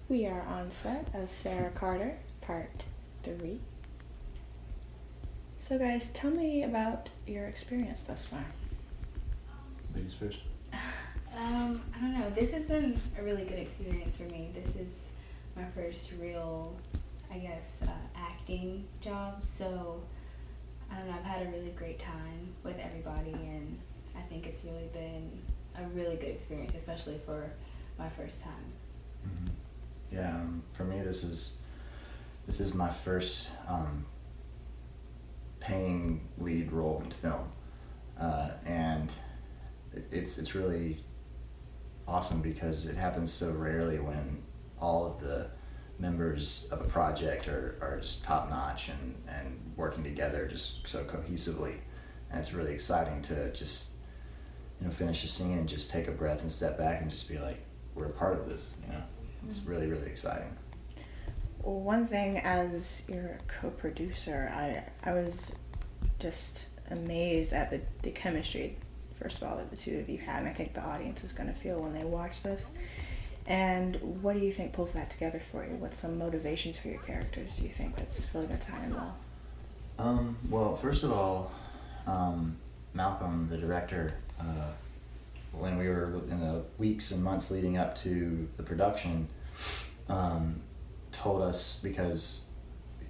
We are on set of Sara Carter, Part 3. So guys, tell me about your experience thus far. Ladies first. I don't know. This has been a really good experience for me. This is my first real, acting job. So, I don't know, I've had a really great time with everybody, and I think it's really been a really good experience, especially for my first time. Mm-hmm. Yeah, for me, this is my first paying lead role in film, and it's really awesome because it happens so rarely when all of the members of a project are just top notch and working together just so cohesively, and it's really exciting to just finish a scene and just take a breath and step back and just be like, we're a part of this. It's really, really exciting. Well, one thing, as your co-producer, I was just amazed at the chemistry, first of all, that the two of you had, and I think the audience is going to feel when they watch this. And what do you think pulls that together for you? What's some motivations for your characters do you think that's really going to tie in well? Well, first of all, Malcolm, the director, when we were in the weeks and months leading up to the production, told us because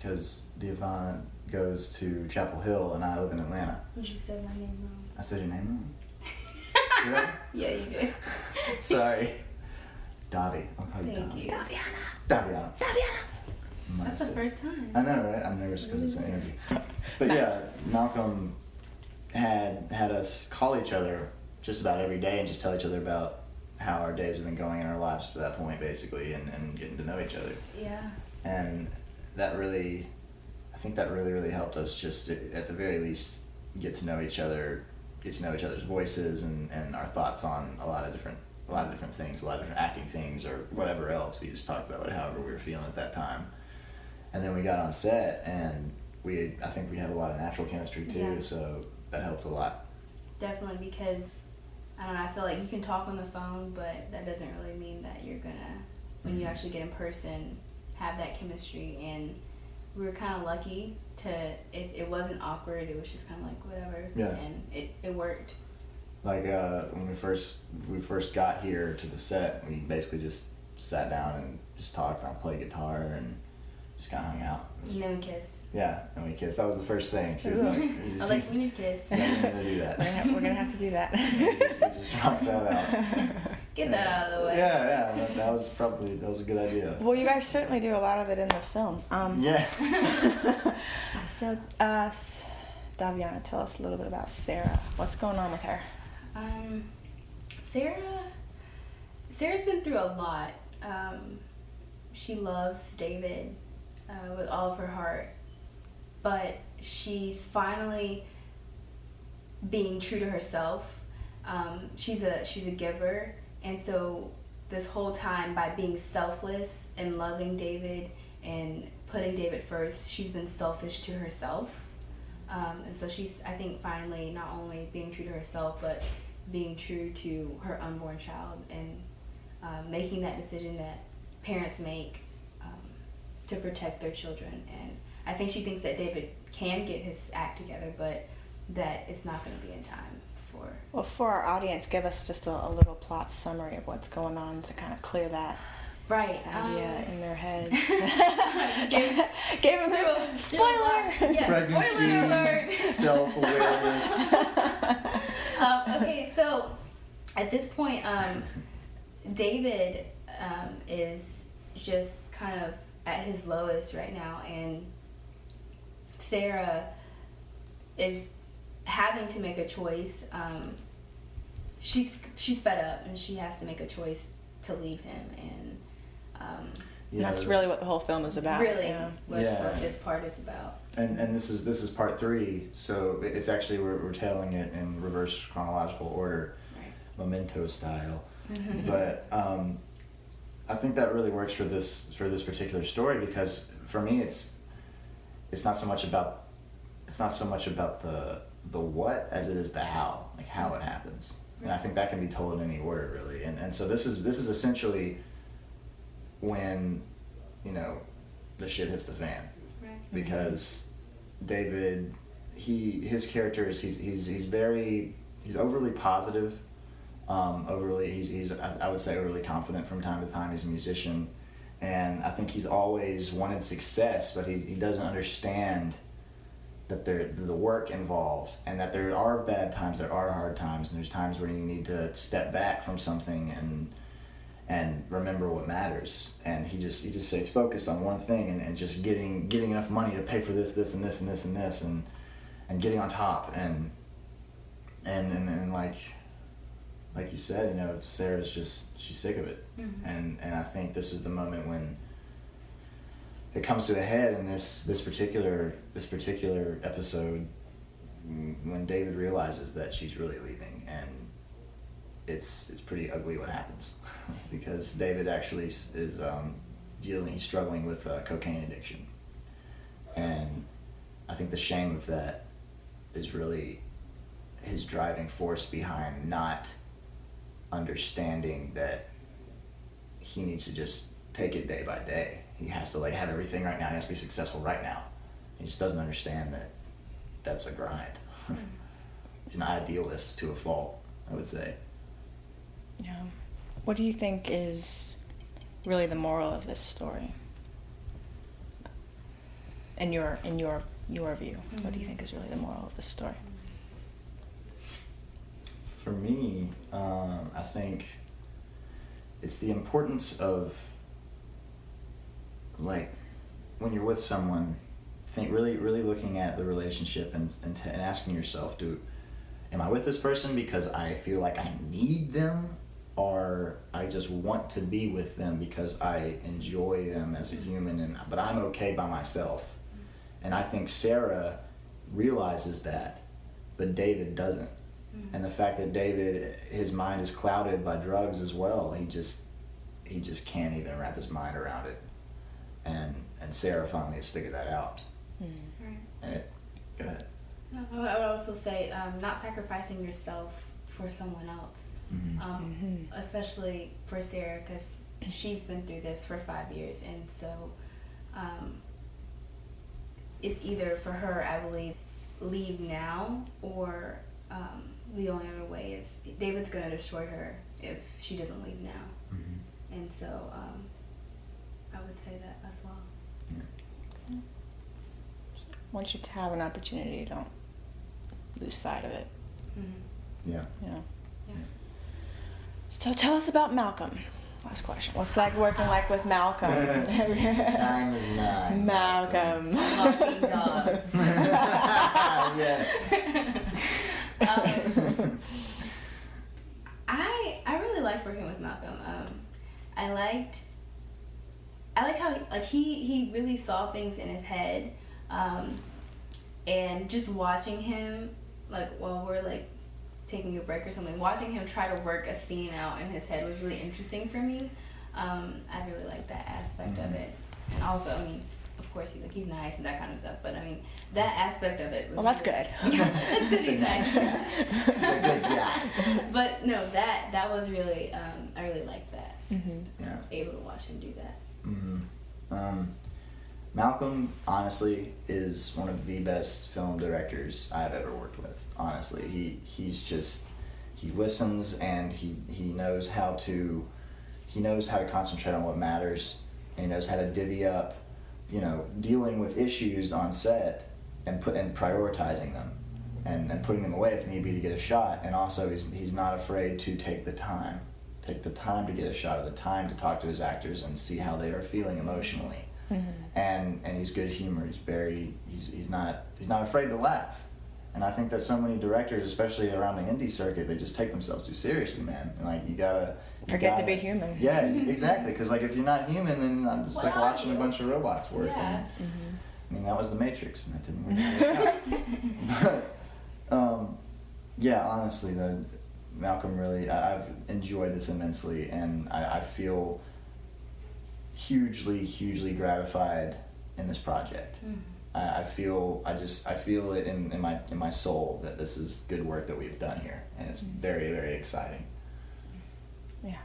Diavana goes to Chapel Hill and I live in Atlanta. You just said my name wrong. I said your name wrong? Did I? Yeah, you did. Sorry. Davi. I'll call you Thank Davi. you. Daviana. That's the first time. I know, right? I'm nervous because it's an interview. But yeah, Malcolm had us call each other just about every day and just tell each other about how our days have been going in our lives to that point, basically, and getting to know each other. Yeah. And I think that really helped us just at the very least get to know each other's voices and our thoughts on a lot of different things, a lot of different acting things or whatever else. We just talked about however we were feeling at that time. And then we got on set and I think we had a lot of natural chemistry too, Yeah. so that helped a lot. Definitely, because I don't know, I feel like you can talk on the phone, but that doesn't really mean that you're gonna, when you actually get in person, have that chemistry. And we were kind of lucky it wasn't awkward, it was just kind of like whatever. Yeah. And it worked. Like when we first got here to the set, we basically just sat down and just talked, and I played guitar and just kind of hung out. And then we kissed. Yeah, and we kissed. That was the first thing. She was like, I was like, we need to kiss. Yeah, we need to do that. We're gonna have to do that. we just rocked that out. Get that out of the way. Yeah, that was a good idea. Well, you guys certainly do a lot of it in the film. Yeah. So, Daviana, tell us a little bit about Sara. What's going on with her? Sarah's been through a lot. She loves David with all of her heart, but she's finally being true to herself. She's a giver, and so this whole time, by being selfless and loving David and putting David first, she's been selfish to herself. And so she's, I think, finally not only being true to herself, but being true to her unborn child, and making that decision that parents make to protect their children. And I think she thinks that David can get his act together, but that it's not going to be in time for... Well, for our audience, give us just a little plot summary of what's going on to kind of clear that idea in their heads. Gave them a spoiler! Yeah, Pregnancy, spoiler alert! Self-awareness. Okay, so at this point, David is just kind of at his lowest right now, and Sara is having to make a choice. She's fed up, and she has to make a choice to leave him, and that's really what the whole film is about. Really, what this part is about. And this is part 3, so it's actually we're telling it in reverse chronological order, right. Memento style. Mm-hmm. But I think that really works for this particular story, because for me it's not so much about the what as it is the how, like how it happens. And I think that can be told in any order, really. And so this is essentially when, you know, the shit hits the fan. Right. Because David, his character is he's overly positive, I would say overly confident from time to time. He's a musician, and I think he's always wanted success, but he doesn't understand that the work involved, and that there are bad times, there are hard times, and there's times where you need to step back from something and remember what matters. And he just stays focused on one thing, and just getting enough money to pay for this and this and this and this, and getting on top, and like you said, you know, Sarah's she's sick of it. Mm-hmm. And I think this is the moment when it comes to a head in this particular episode, when David realizes that she's really leaving, and it's pretty ugly what happens. Because David actually is he's struggling with cocaine addiction, and I think the shame of that is really his driving force behind not understanding that he needs to just take it day by day. He has to have everything right now. He has to be successful right now. He just doesn't understand that that's a grind. He's an idealist to a fault, I would say. Yeah. What do you think is really the moral of this story? In your view, what do you think is really the moral of this story? For me, I think it's the importance of, like, when you're with someone, really looking at the relationship and asking yourself, am I with this person because I feel like I need them, or I just want to be with them because I enjoy them as a human, but I'm okay by myself. And I think Sarah realizes that, but David doesn't. And the fact that David, his mind is clouded by drugs as well, he just can't even wrap his mind around it. And Sarah finally has figured that out. Right. And go ahead. No, I would also say not sacrificing yourself for someone else, especially for Sarah, because she's been through this for 5 years, and so it's either for her, I believe, leave now, or the only other way is David's going to destroy her if she doesn't leave now. Mm-hmm. And so I would say that as well. Yeah. Once you have an opportunity, don't lose sight of it. Mm-hmm. Yeah. Yeah. Yeah. So tell us about Malcolm. Last question. What's it like working with Malcolm? Time is nine. Malcolm. Walking dogs. Yes. I really liked working with Malcolm. I liked how he really saw things in his head, and just watching him while we're taking a break or something, watching him try to work a scene out in his head was really interesting for me. I really liked that aspect of it, and also, I mean, of course, he's nice and that kind of stuff. But I mean, that aspect of it was Well, that's really, good. Yeah, that's good. He's nice. A good guy. But no, that was really I really liked that. Mm-hmm. Yeah. Able to watch him do that. Mm-hmm. Malcolm, honestly, is one of the best film directors I've ever worked with. Honestly, he listens, and he knows how to concentrate on what matters, and he knows how to divvy up, dealing with issues on set and prioritizing them, and putting them away if need be to get a shot. And also, he's not afraid to take the time to get a shot, the time to talk to his actors and see how they are feeling emotionally. Mm-hmm. And he's good humor. He's not afraid to laugh. And I think that so many directors, especially around the indie circuit, they just take themselves too seriously, man. And you gotta Forget to be human. Yeah, exactly. Because if you're not human, then I'm just watching a bunch of robots work. Yeah. And, I mean, that was the Matrix, and that didn't work. But yeah, honestly, Malcolm really, I've enjoyed this immensely, and I feel hugely gratified in this project. I feel it in my soul that this is good work that we've done here, and it's very exciting. Yeah.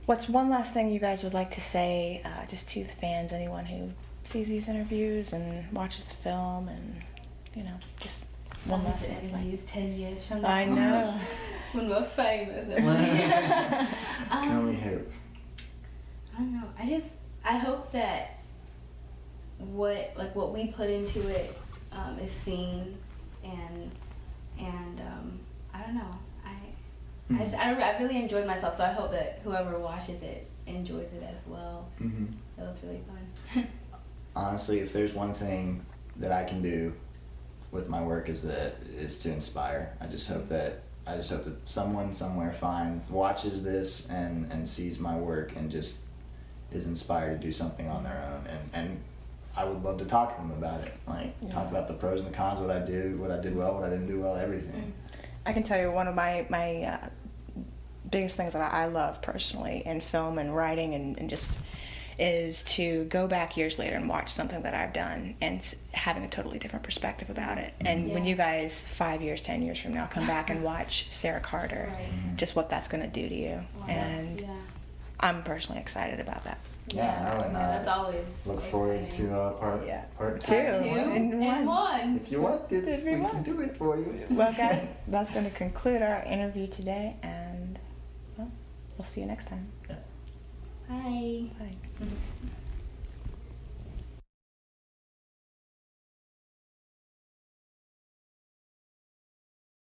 What's one last thing you guys would like to say, just to the fans, anyone who sees these interviews and watches the film, and just one last thing? Interviews 10 years from now. I know. When we're famous. Can only hope. I don't know. I hope that what we put into it is seen, and I don't know. I really enjoyed myself, so I hope that whoever watches it enjoys it as well. Mm-hmm. It was really fun. Honestly, if there's one thing that I can do with my work is to inspire. I just hope that someone somewhere watches this and sees my work and just is inspired to do something on their own. And I would love to talk to them about it. Talk about the pros and the cons, what I did well, what I didn't do well, everything. I can tell you one of my biggest things that I love personally in film and writing and just is to go back years later and watch something that I've done and having a totally different perspective about it. And when you guys 5 years, 10 years from now come back and watch Sara Carter, just what that's going to do to you. Wow. And I'm personally excited about that. That's always look forward to part two. And one. If you want it, we can do it for you. Well, guys, that's going to conclude our interview today, and we'll see you next time. Yeah. Bye. Bye.